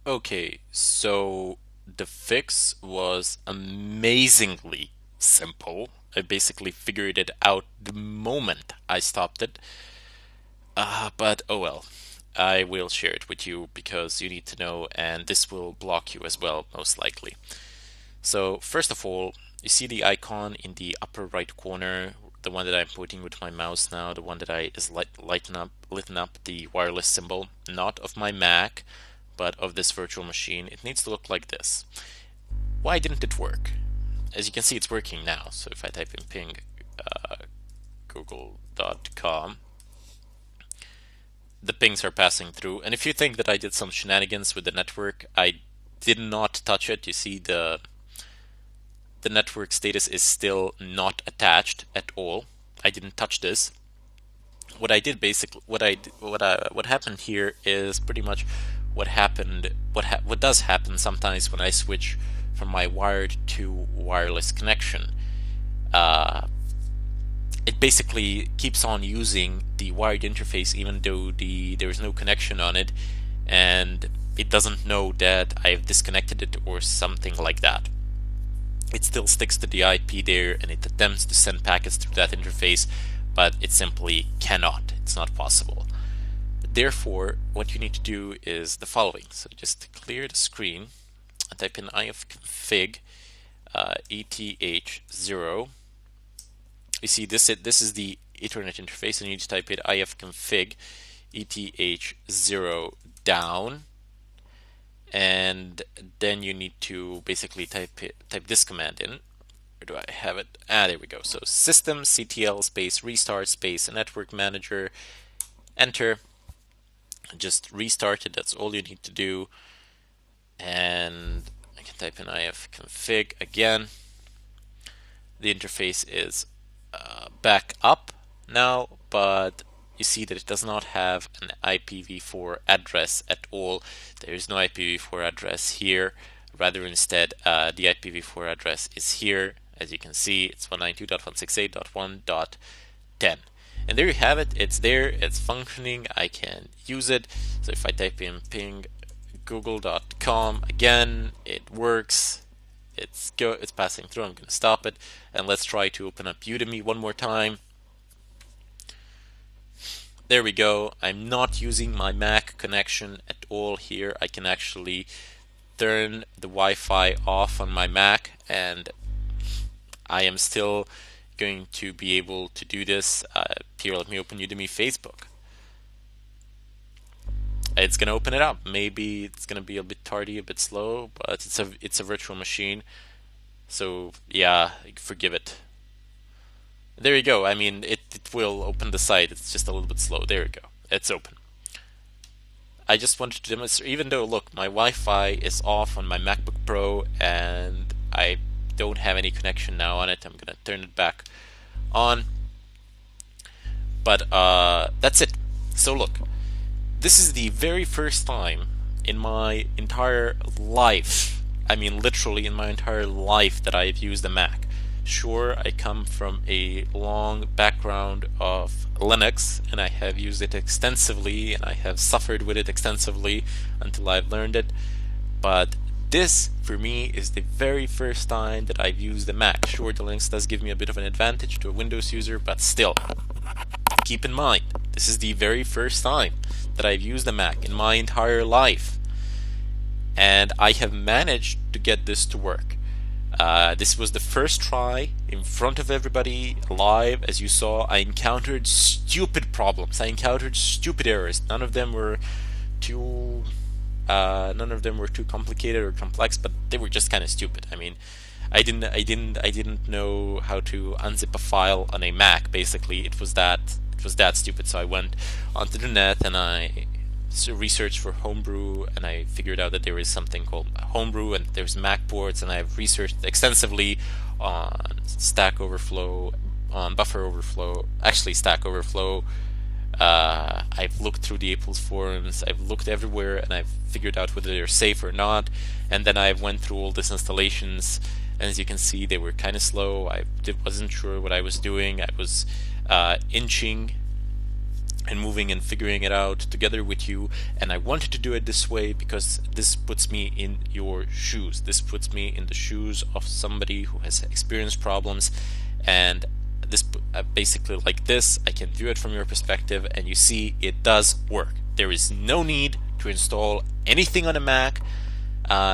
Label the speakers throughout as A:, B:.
A: Okay, so the fix was amazingly simple. I basically figured it out the moment I stopped it. But oh well, I will share it with you because you need to know, and this will block you as well, most likely. So, first of all, you see the icon in the upper right corner, the one that I'm pointing with my mouse now, the one that I is lighten up the wireless symbol, not of my Mac, but of this virtual machine. It needs to look like this. Why didn't it work? As you can see, it's working now. So if I type in ping uh, google.com, the pings are passing through. And if you think that I did some shenanigans with the network, I did not touch it. You see the network status is still not attached at all. I didn't touch this. What I did basically, what happened here is pretty much what happened. What does happen sometimes when I switch from my wired to wireless connection. Uh, it basically keeps on using the wired interface even though there is no connection on it, and it doesn't know that I've disconnected it or something like that. It still sticks to the IP there and it attempts to send packets through that interface, but it simply cannot. It's not possible. Therefore, what you need to do is the following. So just clear the screen and type in ifconfig eth0. You see this is the Ethernet interface, and you need to type in ifconfig eth0 down, and then you need to basically type this command in. Where do I have it? There we go. So systemctl space restart space network manager, enter. Just restart it. That's all you need to do. And I can type in ifconfig again. The interface is back up now, but you see that it does not have an IPv4 address at all. There is no IPv4 address here. Rather, instead, the IPv4 address is here. As you can see, it's 192.168.1.10. And there you have it. It's there. It's functioning. I can use it. So if I type in ping google.com again, it works. It's passing through. I'm going to stop it. And let's try to open up Udemy one more time. There we go. I'm not using my Mac connection at all here. I can actually turn the Wi-Fi off on my Mac, and I am still going to be able to do this. Here, let me open Udemy Facebook. It's going to open it up. Maybe it's going to be a bit tardy, a bit slow, but it's a virtual machine. So yeah, forgive it. There you go. I mean, it will open the site. It's just a little bit slow. There you go. It's open. I just wanted to demonstrate, even though, look, my Wi-Fi is off on my MacBook Pro and I don't have any connection now on it. I'm going to turn it back on. But that's it. So look, this is the very first time in my entire life, I mean literally in my entire life, that I've used a Mac. Sure, I come from a long background of Linux and I have used it extensively and I have suffered with it extensively until I've learned it, but this for me is the very first time that I've used a Mac. Sure, the Linux does give me a bit of an advantage to a Windows user, but still, keep in mind, this is the very first time that I've used a Mac in my entire life, and I have managed to get this to work. This was the first try in front of everybody live. As you saw, I encountered stupid problems. I encountered stupid errors. None of them were too complicated or complex, but they were just kind of stupid. I mean, I didn't know how to unzip a file on a Mac. Basically, it was that stupid. So I went onto the net and I researched for Homebrew, and I figured out that there is something called Homebrew and there's Mac ports, and I've researched extensively on Stack Overflow, on Buffer Overflow, actually Stack Overflow. I've looked through the Apple's forums, I've looked everywhere, and I've figured out whether they're safe or not, and then I went through all these installations, and as you can see, they were kind of slow. I wasn't sure what I was doing. I was inching and moving and figuring it out together with you. And I wanted to do it this way because this puts me in your shoes. This puts me in the shoes of somebody who has experienced problems, and this basically like this, I can view it from your perspective, and you see it does work. There is no need to install anything on a Mac.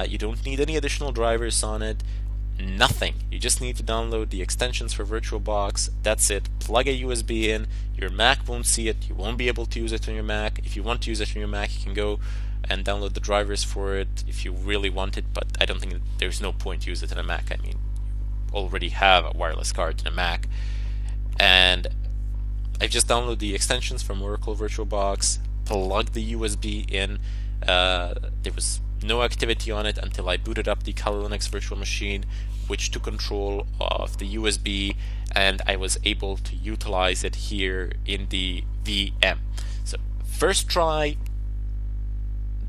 A: You don't need any additional drivers on it. Nothing. You just need to download the extensions for VirtualBox. That's it. Plug a USB in. Your Mac won't see it. You won't be able to use it on your Mac. If you want to use it on your Mac, you can go and download the drivers for it if you really want it, but I don't think there's no point to use it on a Mac. I mean, you already have a wireless card in a Mac. And I've just downloaded the extensions from Oracle VirtualBox, plugged the USB in. There was no activity on it until I booted up the Kali Linux virtual machine, which took control of the USB, and I was able to utilize it here in the VM. So first try,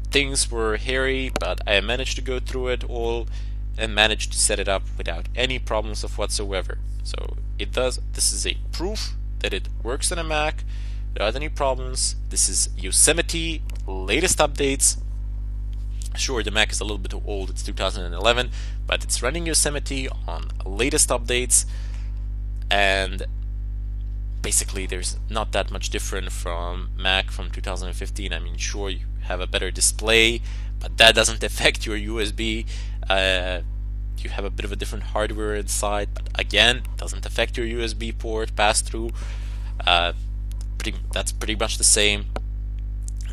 A: things were hairy, but I managed to go through it all and managed to set it up without any problems of whatsoever. So it does. This is a proof that it works on a Mac without any problems. This is Yosemite latest updates. Sure, the Mac is a little bit old, it's 2011, but it's running Yosemite on latest updates, and basically there's not that much different from Mac from 2015. I mean, sure, you have a better display, but that doesn't affect your USB. You have a bit of a different hardware inside, but again, it doesn't affect your USB port pass-through. That's pretty much the same.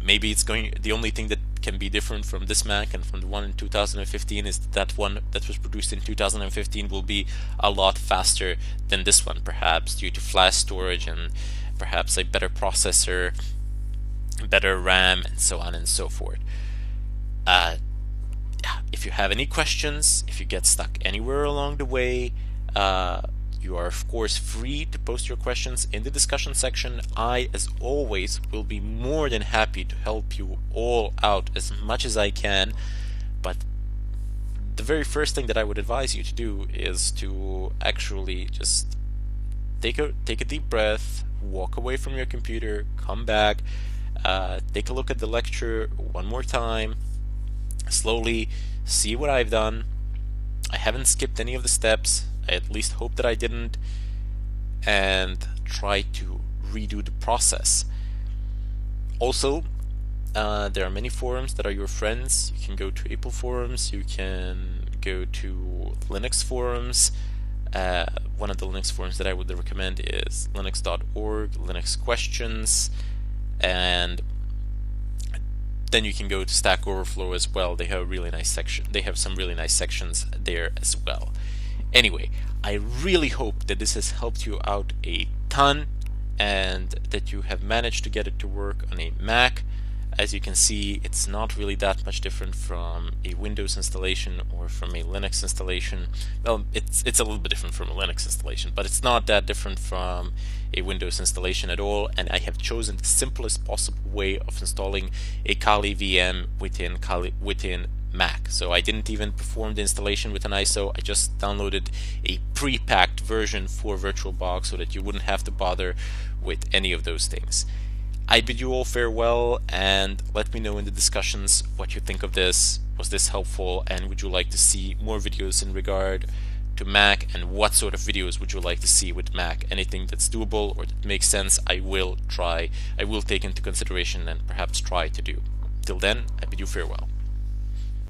A: Maybe the only thing that can be different from this Mac and from the one in 2015 is that one that was produced in 2015 will be a lot faster than this one, perhaps due to flash storage and perhaps a better processor, better RAM, and so on and so forth. If you have any questions, if you get stuck anywhere along the way, you are of course free to post your questions in the discussion section. I, as always, will be more than happy to help you all out as much as I can. But the very first thing that I would advise you to do is to actually just take a deep breath, walk away from your computer, come back, take a look at the lecture one more time, slowly see what I've done. I haven't skipped any of the steps. I at least hope that I didn't, and try to redo the process. Also, there are many forums that are your friends. You can go to Apple forums, you can go to Linux forums. One of the Linux forums that I would recommend is linux.org, Linux Questions, and then you can go to Stack Overflow as well. They have a really nice section. They have some really nice sections there as well. Anyway, I really hope that this has helped you out a ton and that you have managed to get it to work on a Mac. As you can see, it's not really that much different from a Windows installation or from a Linux installation. Well, it's a little bit different from a Linux installation, but it's not that different from a Windows installation at all. And I have chosen the simplest possible way of installing a Kali VM within Mac. So I didn't even perform the installation with an ISO. I just downloaded a pre-packed version for VirtualBox so that you wouldn't have to bother with any of those things. I bid you all farewell, and let me know in the discussions what you think of this. Was this helpful, and would you like to see more videos in regard to Mac, and what sort of videos would you like to see with Mac? Anything that's doable or that makes sense, I will take into consideration and perhaps try to do. Till then, I bid you farewell.